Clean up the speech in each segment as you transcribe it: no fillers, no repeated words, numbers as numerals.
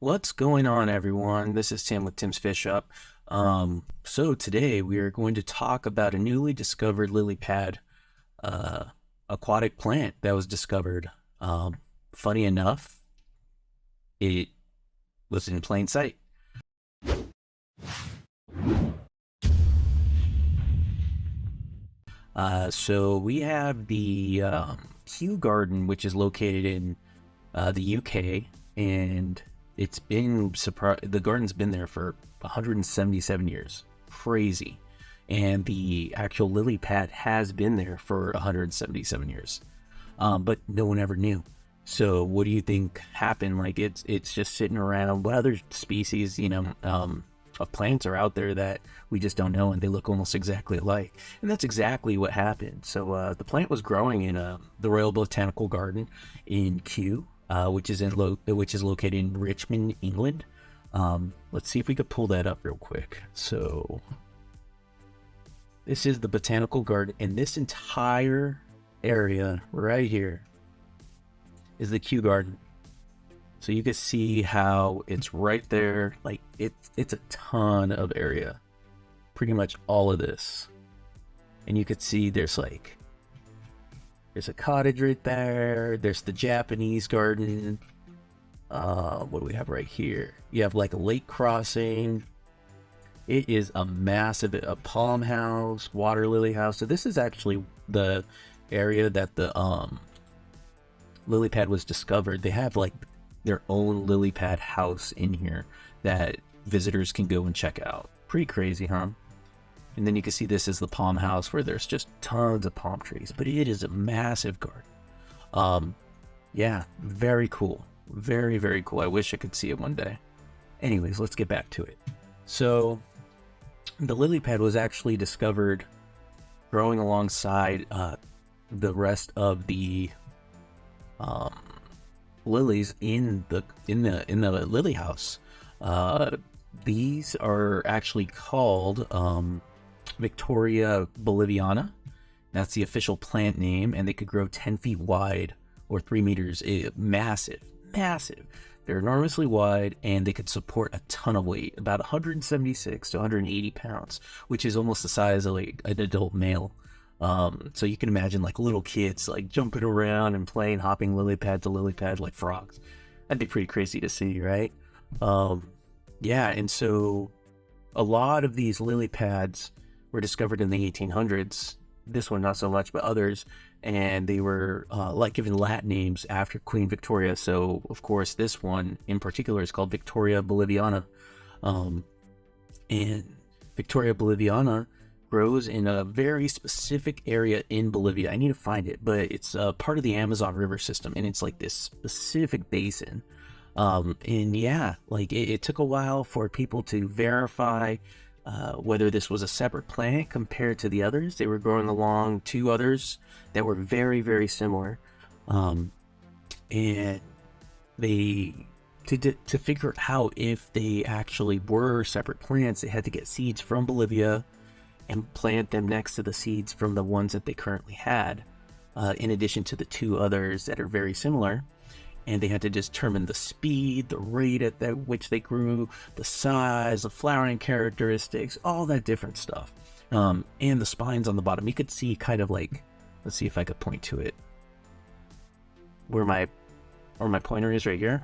What's going on, everyone? This is Tim with Tim's Fish Up. So today we are going to talk about a newly discovered LilyPad uh, aquatic plant that was discovered. Funny enough, it was in plain sight. So we have the Kew Garden, which is located in the UK, and the garden's been there for 177 years. Crazy. And the actual lily pad has been there for 177 years. But no one ever knew. So what do you think happened? Like it's just sitting around. What other species, of plants are out there that we just don't know, and they look almost exactly alike? And that's exactly what happened. So the plant was growing in the Royal Botanical Garden in Kew, which is located in Richmond, England. Let's see if we could pull that up real quick. So this is the Botanical Garden, and this entire area right here is the Kew Garden. So you can see how it's right there. Like it's a ton of area, pretty much all of this. And you could see there's a cottage right there. There's the Japanese garden. What do we have right here? You have like a lake crossing. It is a palm house, water lily house. So this is actually the area that the lily pad was discovered. They have like their own lily pad house in here that visitors can go and check out. Pretty crazy, huh? And then you can see this is the palm house, where there's just tons of palm trees, but it is a massive garden. Yeah, very cool. Very, very cool. I wish I could see it one day. Anyways, let's get back to it. So the lily pad was actually discovered growing alongside the rest of the lilies in the lily house. These are actually called Victoria boliviana. That's the official plant name, and they could grow 10 feet wide or 3 meters. Massive. They're enormously wide, and they could support a ton of weight, about 176 to 180 pounds, which is almost the size of like an adult male. So you can imagine like little kids like jumping around and playing, hopping lily pad to lily pad like frogs. That'd be pretty crazy to see, right? Yeah, and so a lot of these lily pads were discovered in the 1800s. This one not so much, but others, and they were given Latin names after Queen Victoria. So of course this one in particular is called Victoria boliviana, and Victoria boliviana grows in a very specific area in Bolivia. I need to find it, but it's part of the Amazon River system, and it's like this specific basin. And yeah, like it took a while for people to verify whether this was a separate plant compared to the others. They were growing along two others that were very, very similar. And they to figure out if they actually were separate plants, they had to get seeds from Bolivia and plant them next to the seeds from the ones that they currently had, in addition to the two others that are very similar. And they had to determine the speed, the rate at which they grew, the size, the flowering characteristics, all that different stuff. And the spines on the bottom. You could see kind of like, let's see if I could point to it. Where my pointer is right here.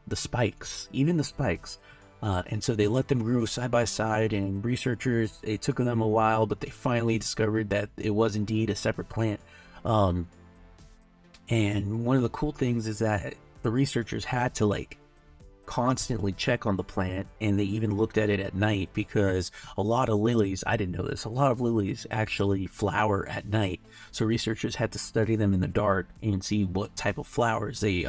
The spikes, even the spikes. And so they let them grow side by side, and researchers, it took them a while, but they finally discovered that it was indeed a separate plant. And one of the cool things is that the researchers had to like constantly check on the plant, and they even looked at it at night, because a lot of lilies, I didn't know this, a lot of lilies actually flower at night. So researchers had to study them in the dark and see what type of flowers they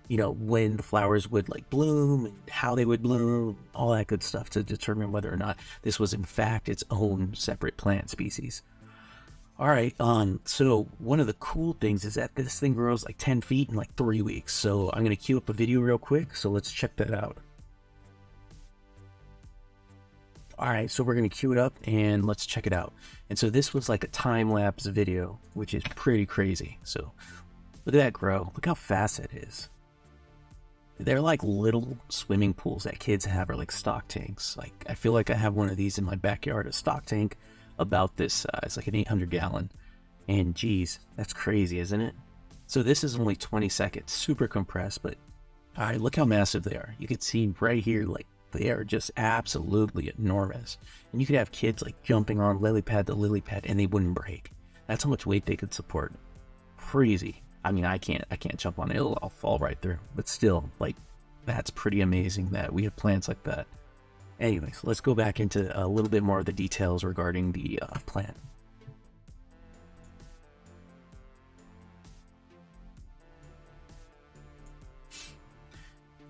when the flowers would like bloom and how they would bloom, all that good stuff, to determine whether or not this was in fact its own separate plant species. All right, so one of the cool things is that this thing grows like 10 feet in like 3 weeks. So I'm gonna queue up a video real quick, so let's check that out. All right, so we're gonna queue it up and let's check it out. And so this was like a time-lapse video, which is pretty crazy. So look at that grow, look how fast it is. They're like little swimming pools that kids have, or like stock tanks. Like, I feel like I have one of these in my backyard, a stock tank about this size, like an 800-gallon. And geez, that's crazy, isn't it? So this is only 20 seconds, super compressed, but all right, look how massive they are. You can see right here, like, they are just absolutely enormous. And you could have kids like jumping on LilyPad to LilyPad and they wouldn't break. That's how much weight they could support. Crazy. I mean, I can't jump on it. I'll fall right through. But still, like, that's pretty amazing that we have plants like that. Anyways, let's go back into a little bit more of the details regarding the plant.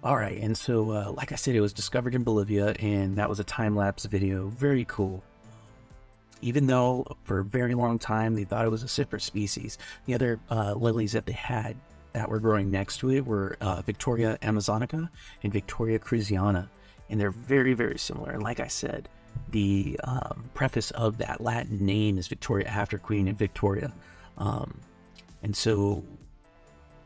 All right, and so like I said, it was discovered in Bolivia, and that was a time-lapse video. Very cool. Even though for a very long time they thought it was a separate species, the other lilies that they had that were growing next to it were Victoria amazonica and Victoria cruziana, and they're very, very similar. And like I said, the preface of that Latin name is Victoria after Queen and Victoria, and so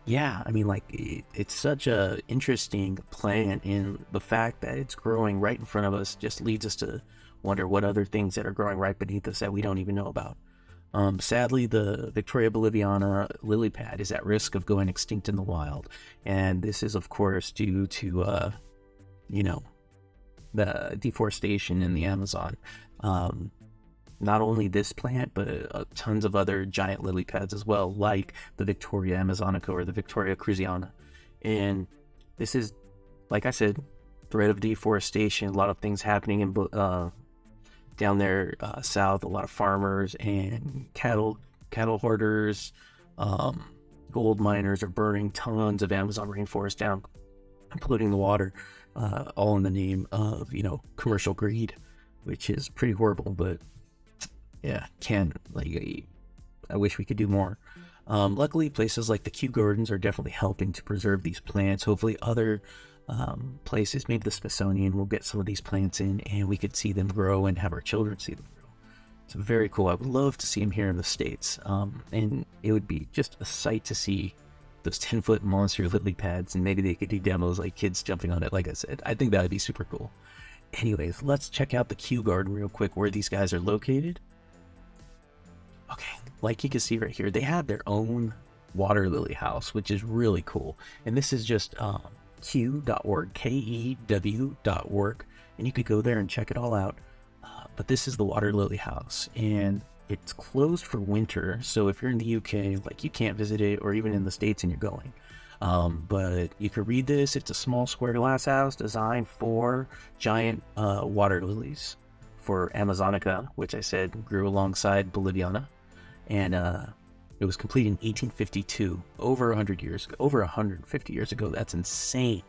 yeah, I mean, like, it's such a interesting plant, and the fact that it's growing right in front of us just leads us to wonder what other things that are growing right beneath us that we don't even know about. Sadly, the Victoria boliviana LilyPad is at risk of going extinct in the wild, and this is, of course, due to, you know, the deforestation in the Amazon. Not only this plant, but tons of other giant lily pads as well, like the Victoria amazonica or the Victoria cruziana. And this is, like I said, threat of deforestation. A lot of things happening in down there south. A lot of farmers and cattle hoarders, gold miners are burning tons of Amazon rainforest down, polluting the water, all in the name of, you know, commercial greed, which is pretty horrible. But yeah, I wish we could do more. Luckily, places like the Kew Gardens are definitely helping to preserve these plants. Hopefully other places, maybe the Smithsonian, will get some of these plants in and we could see them grow and have our children see them grow. It's very cool. I would love to see them here in the States. And it would be just a sight to see those 10-foot monster lily pads, and maybe they could do demos like kids jumping on it. Like I said, I think that would be super cool. Anyways, let's check out the Kew Garden real quick, where these guys are located. Okay, like you can see right here, they have their own water lily house, which is really cool. And this is just kew.org, Kew.org, and you could go there and check it all out. But this is the water lily house, and it's closed for winter. So if you're in the UK, like, you can't visit it, or even in the States and you're going. But you can read this. It's a small square glass house designed for giant water lilies, for amazonica, which I said grew alongside boliviana. And it was completed in 1852, over 100 years ago, over 150 years ago. That's insane.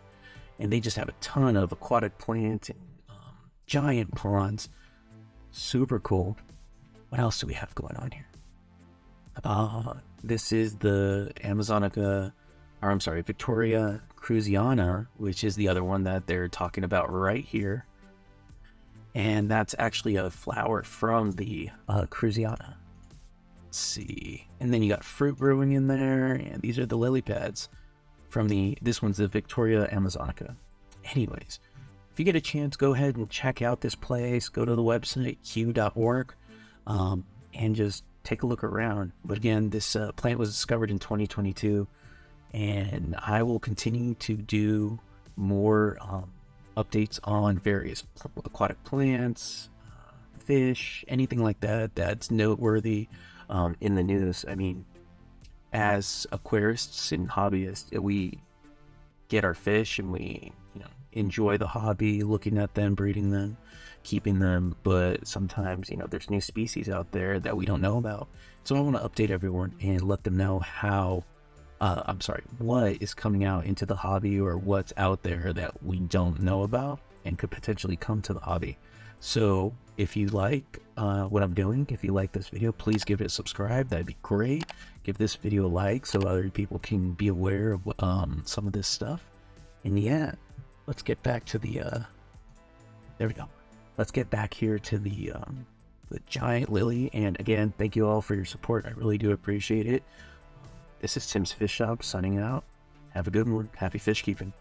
And they just have a ton of aquatic plants and giant ponds. Super cool. What else do we have going on here? This is the Victoria cruziana, which is the other one that they're talking about right here. And that's actually a flower from the cruziana. Let's see. And then you got fruit growing in there, and these are the lily pads from this one's the Victoria amazonica. Anyways, if you get a chance, go ahead and check out this place. Go to the website, kew.org, and just take a look around. But again, this plant was discovered in 2022, and I will continue to do more updates on various aquatic plants, fish, anything like that that's noteworthy in the news. I mean, as aquarists and hobbyists, we get our fish and we, enjoy the hobby, looking at them, breeding them, keeping them. But sometimes, there's new species out there that we don't know about. So I want to update everyone and let them know what is coming out into the hobby, or what's out there that we don't know about and could potentially come to the hobby. So if you like what I'm doing, if you like this video, please give it a subscribe. That'd be great. Give this video a like so other people can be aware of some of this stuff. And yeah, let's get back to the there we go. Let's get back here to the giant lily. And again, thank you all for your support. I really do appreciate it. This is Tim's Fish Shop signing out. Have a good one. Happy fish keeping.